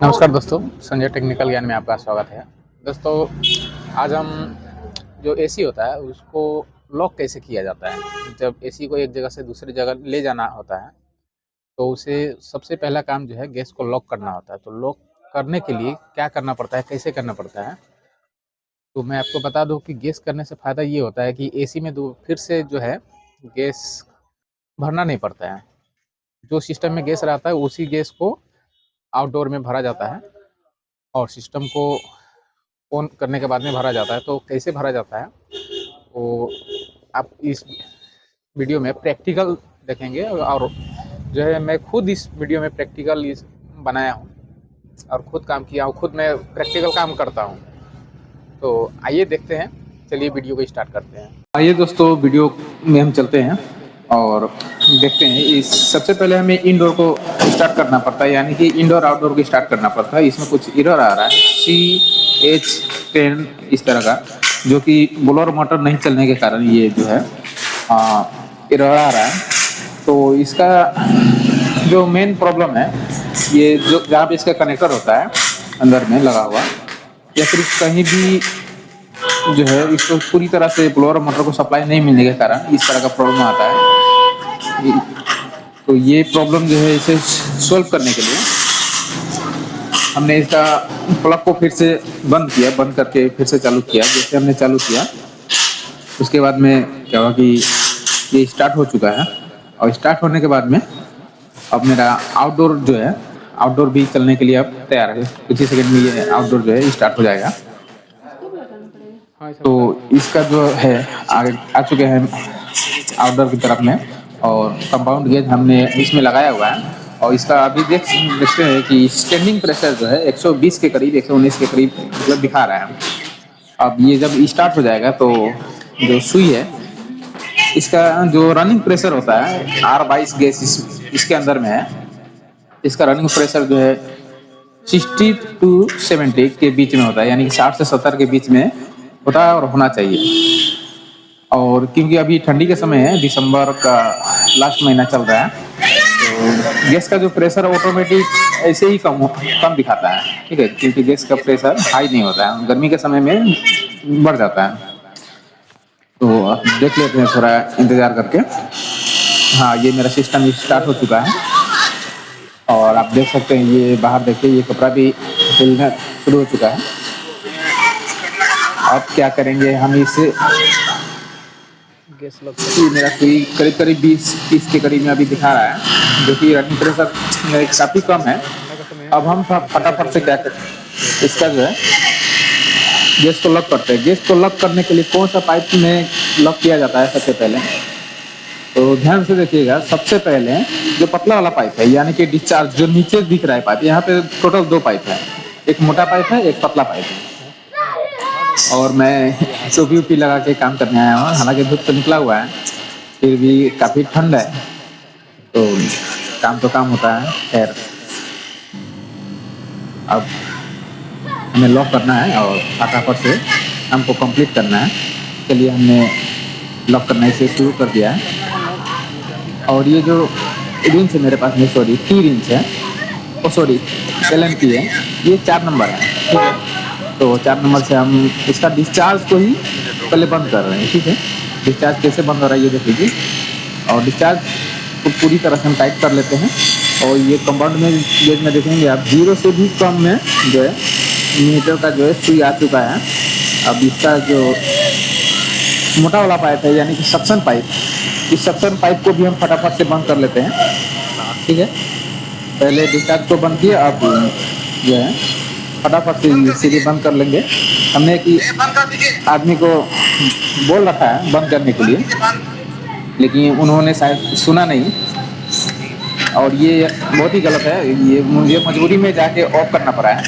नमस्कार दोस्तों, संजय टेक्निकल ज्ञान में आपका स्वागत है। दोस्तों, आज हम जो एसी होता है उसको लॉक कैसे किया जाता है। जब एसी को एक जगह से दूसरी जगह ले जाना होता है तो उसे सबसे पहला काम जो है गैस को लॉक करना होता है। तो लॉक करने के लिए क्या करना पड़ता है, कैसे करना पड़ता है, तो मैं आपको बता दूं कि गैस करने से फ़ायदा ये होता है कि एसी में दो फिर से जो है गैस भरना नहीं पड़ता है। जो सिस्टम में गैस रहता है उसी गैस को आउटडोर में भरा जाता है और सिस्टम को ऑन करने के बाद में भरा जाता है। तो कैसे भरा जाता है वो आप इस वीडियो में प्रैक्टिकल देखेंगे। और जो है मैं खुद इस वीडियो में प्रैक्टिकल इस बनाया हूँ और खुद काम किया हूँ, खुद मैं प्रैक्टिकल काम करता हूँ। तो आइए देखते हैं, चलिए वीडियो को स्टार्ट करते हैं। आइए दोस्तों, वीडियो में हम चलते हैं और देखते हैं। इस सबसे पहले हमें इंडोर को स्टार्ट करना पड़ता है, यानी कि इंडोर आउटडोर को स्टार्ट करना पड़ता है। इसमें कुछ एरर आ रहा है CH10 इस तरह का, जो कि ब्लोअर मोटर नहीं चलने के कारण ये जो है एरर आ रहा है। तो इसका जो मेन प्रॉब्लम है, ये जो जहाँ पे इसका कनेक्टर होता है अंदर में लगा हुआ, या फिर कहीं भी जो है इसको पूरी तरह से ब्लोअर मोटर को सप्लाई नहीं मिलने के कारण इस तरह का प्रॉब्लम आता है। तो ये प्रॉब्लम जो है इसे सॉल्व करने के लिए हमने इसका प्लग को फिर से बंद किया, बंद करके फिर से चालू किया। जैसे हमने चालू किया उसके बाद में क्या हुआ कि ये स्टार्ट हो चुका है। और स्टार्ट होने के बाद में अब मेरा आउटडोर जो है, आउटडोर भी चलने के लिए अब तैयार है। कुछ ही सेकंड में ये आउटडोर जो है स्टार्ट हो जाएगा। तो इसका जो है आगे आ चुके हैं आउटडोर की तरफ में, और कंपाउंड गेज हमने इसमें लगाया हुआ है। और इसका अभी देखते हैं कि स्टैंडिंग प्रेशर जो है 120 के करीब, 119 के करीब मतलब दिखा रहा है। अब ये जब स्टार्ट हो जाएगा तो जो सुई है इसका जो रनिंग प्रेशर होता है R22 गैस इसके अंदर में है। इसका रनिंग प्रेशर जो है 60 टू 70 के बीच में होता है, यानी कि 60 से 70 के बीच में होता है और होना चाहिए। और क्योंकि अभी ठंडी के समय है, दिसंबर का लास्ट महीना चल रहा है, तो गैस का जो प्रेशर ऑटोमेटिक ऐसे ही कम दिखाता है। ठीक है, क्योंकि गैस का प्रेशर हाई नहीं होता है, गर्मी के समय में बढ़ जाता है। तो आप देख लेते हैं थोड़ा इंतज़ार करके। हाँ, ये मेरा सिस्टम स्टार्ट हो चुका है और आप देख सकते हैं, ये बाहर देखिए, ये कपड़ा भी हिलना शुरू हो चुका है। अब क्या करेंगे हम इसे, मेरा सुई करीब करीब 20-30 के करीब में अभी दिखा रहा है, जो कि रनिंग प्रेशर काफ़ी कम है। अब हम फटाफट से क्या करें, इसका जो है गैस को लॉक करते हैं। गैस को लॉक करने के लिए कौन सा पाइप में लॉक किया जाता है सबसे पहले, तो ध्यान से देखिएगा। सबसे पहले जो पतला वाला पाइप है, यानी कि डिस्चार्ज जो नीचे दिख रहा है पाइप, यहाँ पे टोटल 2 पाइप है, एक मोटा पाइप है, एक पतला पाइप है। और मैं टोपी लगा के काम करने आया हूँ, हालांकि धूप तो निकला हुआ है, फिर भी काफ़ी ठंड है, तो काम होता है। खैर, अब हमें लॉक करना है और फटाफट से हमको कंप्लीट करना है। चलिए, हमने लॉक करना इसे शुरू कर दिया है। और ये जो रिंच है मेरे पास में, सॉरी T रिंच है, सॉरी LMP है, ये 4 नंबर है। ठीक है, तो 4 नंबर से हम इसका डिस्चार्ज को ही पहले बंद कर रहे हैं। ठीक है, डिस्चार्ज कैसे बंद हो रहा है ये देख लीजिए। और डिस्चार्ज को पूरी तरह से हम टाइट कर लेते हैं। और ये कंपाउंड में गेज में देखेंगे आप, 0 से भी कम में जो है मीटर का जो है सुई आ चुका है। अब इसका जो मोटा वाला पाइप है, यानी कि सक्शन पाइप, इस सक्शन पाइप को भी हम फटाफट से बंद कर लेते हैं। ठीक है, पहले डिस्चार्ज को बंद किया, अब जो है फटाफट से सीधे बंद कर लेंगे। हमने कि आदमी को बोल रखा है बंद करने के लिए, लेकिन उन्होंने शायद सुना नहीं, और ये बहुत ही गलत है। ये मुझे मजबूरी में जाके ऑफ करना पड़ा है।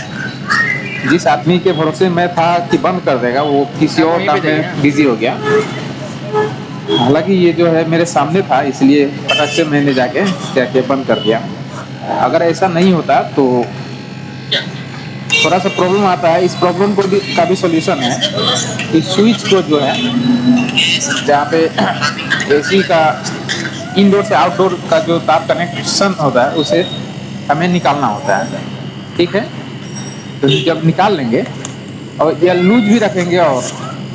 जिस आदमी के भरोसे मैं था कि बंद कर देगा, वो किसी और काम में बिजी हो गया। हालांकि ये जो है मेरे सामने था, इसलिए फटाक से मैंने जाके बंद कर दिया। अगर ऐसा नहीं होता तो थोड़ा सा प्रॉब्लम आता है। इस प्रॉब्लम को भी का भी सॉल्यूशन है। इस स्विच को जो है, जहाँ पे एसी का इंडोर से आउटडोर का जो तार कनेक्शन होता है, उसे हमें निकालना होता है। ठीक है, तो जब निकाल लेंगे और ये लूज भी रखेंगे, और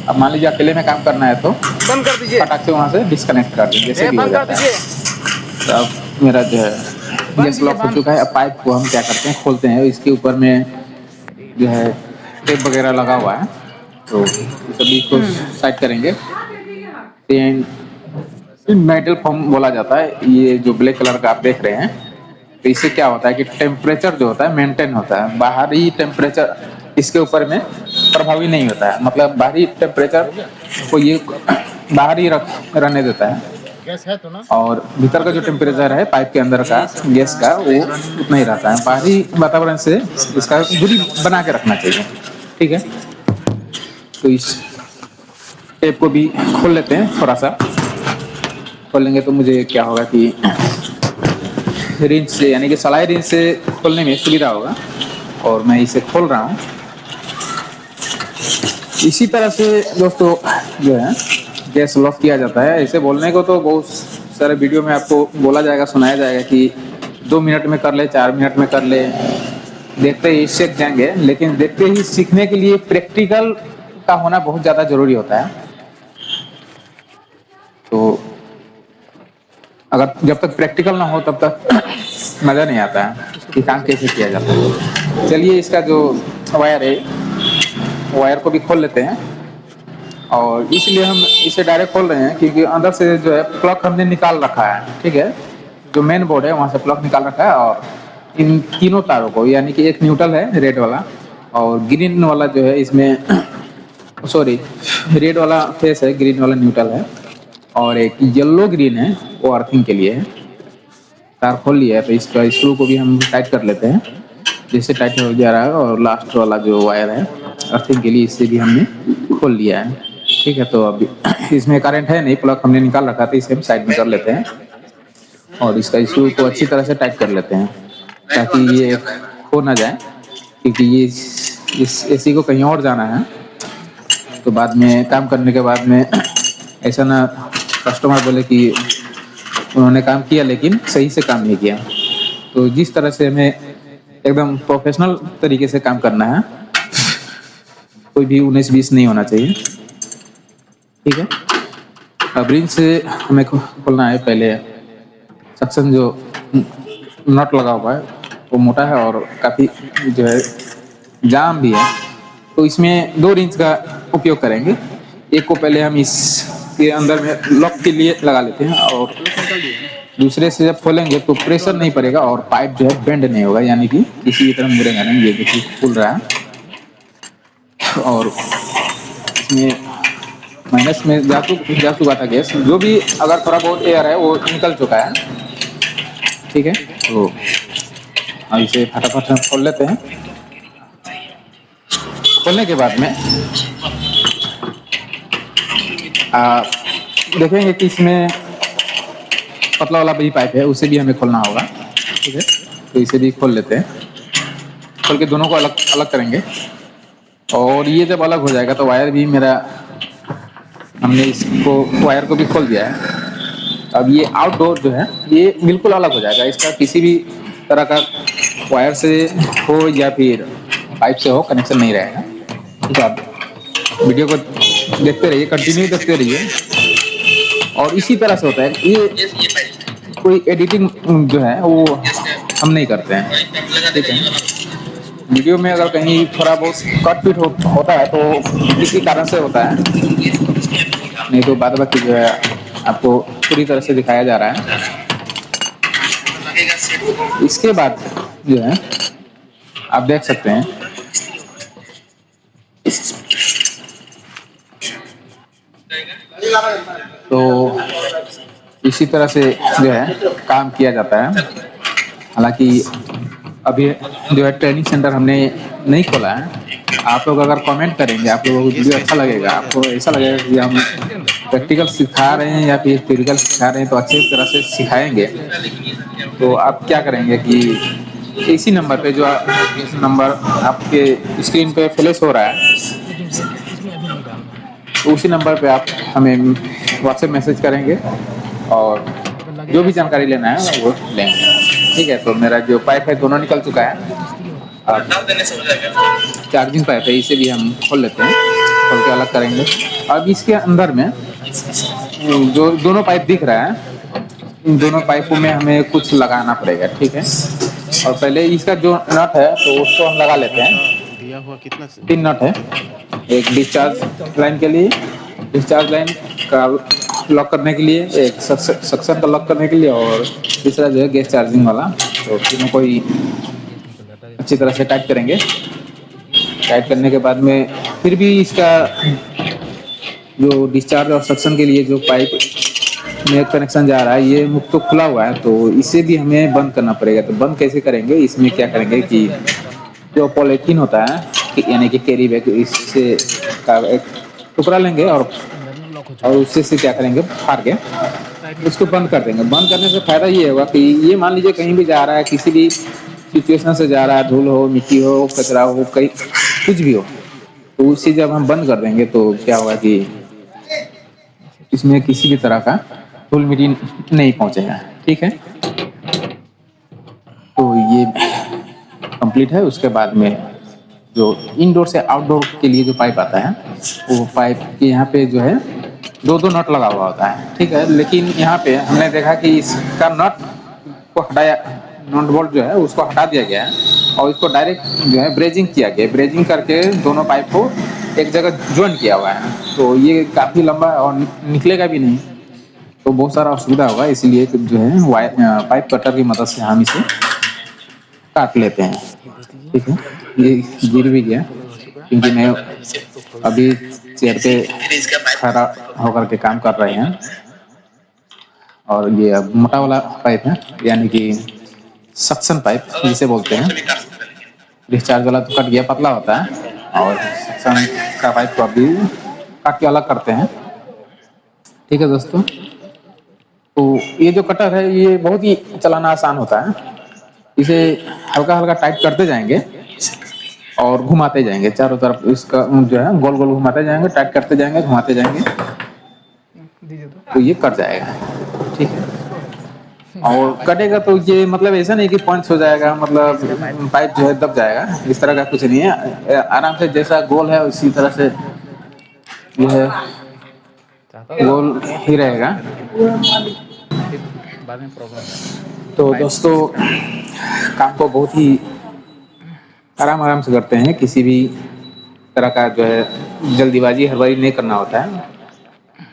अब मान लीजिए अकेले में काम करना है तो बंद कर दीजिए, फटाक से वहाँ से डिस्कनेक्ट कर देंगे, जैसे भी हो बंद कर जाता है। दीजिए। तो अब मेरा जो है गैस लॉक हो चुका है। अब पाइप को हम क्या करते हैं, खोलते हैं। इसके ऊपर में जो है टेप वगैरह लगा हुआ है, तो सभी को साइड करेंगे। मेटल फॉर्म बोला जाता है, ये जो ब्लैक कलर का आप देख रहे हैं, तो इससे क्या होता है कि टेम्परेचर जो होता है मेंटेन होता है। बाहरी टेम्परेचर इसके ऊपर में प्रभावी नहीं होता है, मतलब बाहरी टेम्परेचर को ये बाहर ही रहने देता है, गैस है तो ना, और भीतर का जो टेम्परेचर है पाइप के अंदर का गैस का, वो उतना ही रहता है। बाहरी वातावरण से इसका दूरी बना के रखना चाहिए, ठीक है। तो इस टेप को भी खोल लेते हैं, थोड़ा सा खोलेंगे तो मुझे क्या होगा कि रिंच से, यानी कि सलाई रिंच से खोलने में सुविधा होगा, और मैं इसे खोल रहा हूँ। इसी तरह से दोस्तों जो है गैस लॉक किया जाता है। ऐसे बोलने को तो बहुत सारे वीडियो में आपको बोला जाएगा, सुनाया जाएगा कि 2 मिनट में कर ले, 4 मिनट में कर ले, देखते ही सीख जाएंगे। लेकिन देखते ही सीखने के लिए प्रैक्टिकल का होना बहुत ज़्यादा जरूरी होता है। तो अगर जब तक प्रैक्टिकल ना हो तब तक मज़ा नहीं आता है कि काम कैसे किया जाता है। चलिए इसका जो वायर है, वायर को भी खोल लेते हैं, और इसलिए हम इसे डायरेक्ट खोल रहे हैं क्योंकि अंदर से जो है प्लग हमने निकाल रखा है, ठीक है। जो मेन बोर्ड है वहाँ से प्लग निकाल रखा है, और इन तीनों तारों को, यानी कि एक न्यूट्रल है रेड वाला, और ग्रीन वाला जो है इसमें सॉरी रेड वाला फेस है, ग्रीन वाला न्यूट्रल है, और एक येलो ग्रीन है वो अर्थिंग के लिए है। तार खोल लिया है, तो इसका स्क्रू को भी हम टाइट कर लेते हैं, जैसे टाइट हो जा रहा है। और लास्ट वाला जो वायर है अर्थिंग के लिए, इससे भी हमने खोल लिया है, ठीक है। तो अभी इसमें करंट है नहीं, प्लग हमने निकाल रखा था, इसे हम साइड में कर लेते हैं, और इसका स्क्रू को अच्छी तरह से टाइट कर लेते हैं ताकि ये खो ना जाए, क्योंकि ये इस एसी को कहीं और जाना है, तो बाद में काम करने के बाद में ऐसा ना कस्टमर बोले कि उन्होंने काम किया लेकिन सही से काम नहीं किया। तो जिस तरह से हमें एकदम प्रोफेशनल तरीके से काम करना है, कोई भी 19-20 नहीं होना चाहिए, ठीक है। अब रिंच से हमें खोलना है। पहले सक्शन जो नट लगा हुआ है वो मोटा है और काफ़ी जो है जाम भी है, तो इसमें 2 रिंच का उपयोग करेंगे। एक को पहले हम इसके अंदर में लॉक के लिए लगा लेते हैं, और दूसरे से जब खोलेंगे तो प्रेशर नहीं पड़ेगा और पाइप जो है बेंड नहीं होगा, यानी कि किसी भी तरह मुड़ेगा नहीं। ये देखिए खुल रहा है, और इसमें माइनस में जा चुका था गैस, जो भी अगर थोड़ा बहुत एयर है वो निकल चुका है, ठीक है। तो अब इसे फटाफट हम खोल लेते हैं। खोलने के बाद में देखेंगे कि इसमें पतला वाला भी पाइप है, उसे भी हमें खोलना होगा, ठीक है। तो इसे भी खोल लेते हैं, खोल के दोनों को अलग अलग करेंगे, और ये जब अलग हो जाएगा तो वायर भी मेरा, हमने इसको वायर को भी खोल दिया है। अब ये आउटडोर जो है ये बिल्कुल अलग हो जाएगा, इसका किसी भी तरह का वायर से हो या फिर पाइप से हो कनेक्शन नहीं रहेगा। तो आप वीडियो को देखते रहिए, कंटिन्यू देखते रहिए। और इसी तरह से होता है, ये कोई एडिटिंग जो है वो हम नहीं करते हैं, ठीक है। वीडियो में अगर कहीं थोड़ा बहुत कट पीट होता है तो किसी कारण से होता है, नहीं तो बाद बाकी जो है आपको पूरी तरह से दिखाया जा रहा है। इसके बाद जो है आप देख सकते हैं, तो इसी तरह से जो है काम किया जाता है। हालांकि अभी जो है ट्रेनिंग सेंटर हमने नहीं खोला है। आप लोग अगर कमेंट करेंगे, आप लोगों को वीडियो अच्छा लगेगा, आपको ऐसा लगेगा कि हम प्रैक्टिकल सिखा रहे हैं या फिर थ्योरिकल सिखा रहे हैं, तो अच्छी तरह से सिखाएंगे। तो आप क्या करेंगे कि इसी नंबर पे, जो नंबर आपके स्क्रीन पे फ्लैश हो रहा है, तो उसी नंबर पे आप हमें व्हाट्सएप मैसेज करेंगे और जो भी जानकारी लेना है वो लेंगे, ठीक है। तो मेरा जो पाइप है दोनों निकल चुका है, अब चार्जिंग पाइप है, इसे भी हम खोल लेते हैं, खोल के अलग करेंगे। अब इसके अंदर में जो दोनों पाइप दिख रहा है, इन दोनों पाइपों में हमें कुछ लगाना पड़ेगा, ठीक है। और पहले इसका जो नट है तो उसको हम लगा लेते हैं। दिया हुआ कितना 3 नट है, एक डिस्चार्ज लाइन के लिए, डिस्चार्ज लाइन का लॉक करने के लिए, एक सक्शन का लॉक करने के लिए, और तीसरा जो है गैस चार्जिंग वाला। तो तीनों को ही अच्छी तरह से टाइट करेंगे। टाइट करने के बाद में फिर भी इसका जो डिस्चार्ज और सक्शन के लिए जो पाइप में कनेक्शन जा रहा है, ये मुक्त तो खुला हुआ है, तो इसे भी हमें बंद करना पड़ेगा। तो बंद कैसे करेंगे, इसमें क्या करेंगे कि जो पॉलीथीन होता है यानी कि कैरी बैग, इससे का एक टुकड़ा लेंगे और उससे से क्या करेंगे, फाड़ के उसको बंद कर देंगे। बंद करने से फायदा ये होगा कि ये मान लीजिए कहीं भी जा रहा है, किसी भी सिचुएशन से जा रहा है, धूल हो, मिट्टी हो, कचरा हो, कहीं कुछ भी हो, तो उसे जब हम बंद कर देंगे तो क्या होगा कि इसमें किसी भी तरह का धूल मिट्टी नहीं पहुंचेगा, ठीक है। तो ये कंप्लीट है। उसके बाद में जो इनडोर से आउटडोर के लिए जो पाइप आता है, वो पाइप के यहाँ पे जो है 2-2 नट लगा हुआ होता है, ठीक है। लेकिन यहाँ पे हमने देखा कि इसका नट को हटाया, नट बोल्ट जो है उसको हटा दिया गया है और इसको डायरेक्ट जो है ब्रेजिंग किया गया है। ब्रेजिंग करके दोनों पाइप को एक जगह ज्वाइन किया हुआ है, तो ये काफ़ी लंबा और निकलेगा भी नहीं, तो बहुत सारा असुविधा होगा। इसलिए जो है पाइप कटर की मदद से हम इसे काट लेते हैं, ठीक है। ये गिर भी गया क्योंकि मैं अभी चेयर पे खड़ा होकर के काम कर रहे हैं। और ये अब मोटा वाला पाइप है, यानी कि सक्शन पाइप जिसे बोलते हैं। डिस्चार्ज वाला तो कट गया, पतला होता है, और सक्शन का पाइप को अभी काट के अलग करते हैं, ठीक है दोस्तों। तो ये जो कटर है ये बहुत ही चलाना आसान होता है। इसे हल्का हल्का टाइट करते जाएंगे और घुमाते जाएंगे चारों तरफ, इसका जो है गोल गोल घुमाते जाएंगे, टाइट करते जाएंगे, घुमाते जाएंगे, तो ये कट जाएगा, ठीक है। और कटेगा तो ये मतलब ऐसा नहीं कि पंच हो जाएगा, मतलब पाइप जो है दब जाएगा, इस तरह का कुछ नहीं है। आराम से जैसा गोल है उसी तरह से जो है गोल ही रहेगा। बाद में प्रॉब्लम। तो दोस्तों काम को बहुत ही आराम से करते हैं, किसी भी तरह का जो है जल्दीबाजी हड़बड़ी नहीं करना होता है।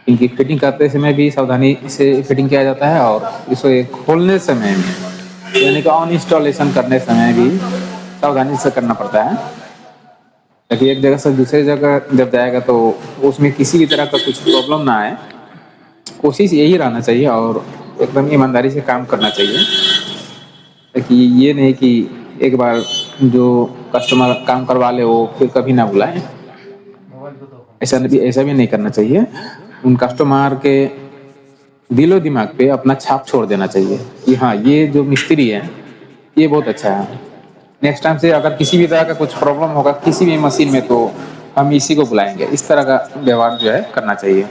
इनकी फिटिंग करते समय भी सावधानी से फिटिंग किया जाता है, और इसको खोलने समय में यानी कि ऑन इंस्टॉलेशन करने समय भी सावधानी से करना पड़ता है, ताकि एक जगह से दूसरी जगह जब जाएगा तो उसमें किसी भी तरह का कुछ प्रॉब्लम ना आए। कोशिश यही रहना चाहिए और एकदम ईमानदारी से काम करना चाहिए, ताकि ये नहीं कि एक बार जो कस्टमर काम करवा ले वो फिर कभी ना बुलाए। ऐसा भी नहीं करना चाहिए। उन कस्टमर के दिलो दिमाग पे अपना छाप छोड़ देना चाहिए कि हाँ ये जो मिस्त्री है ये बहुत अच्छा है। नेक्स्ट टाइम से अगर किसी भी तरह का कुछ प्रॉब्लम होगा किसी भी मशीन में तो हम इसी को बुलाएंगे। इस तरह का व्यवहार जो है करना चाहिए।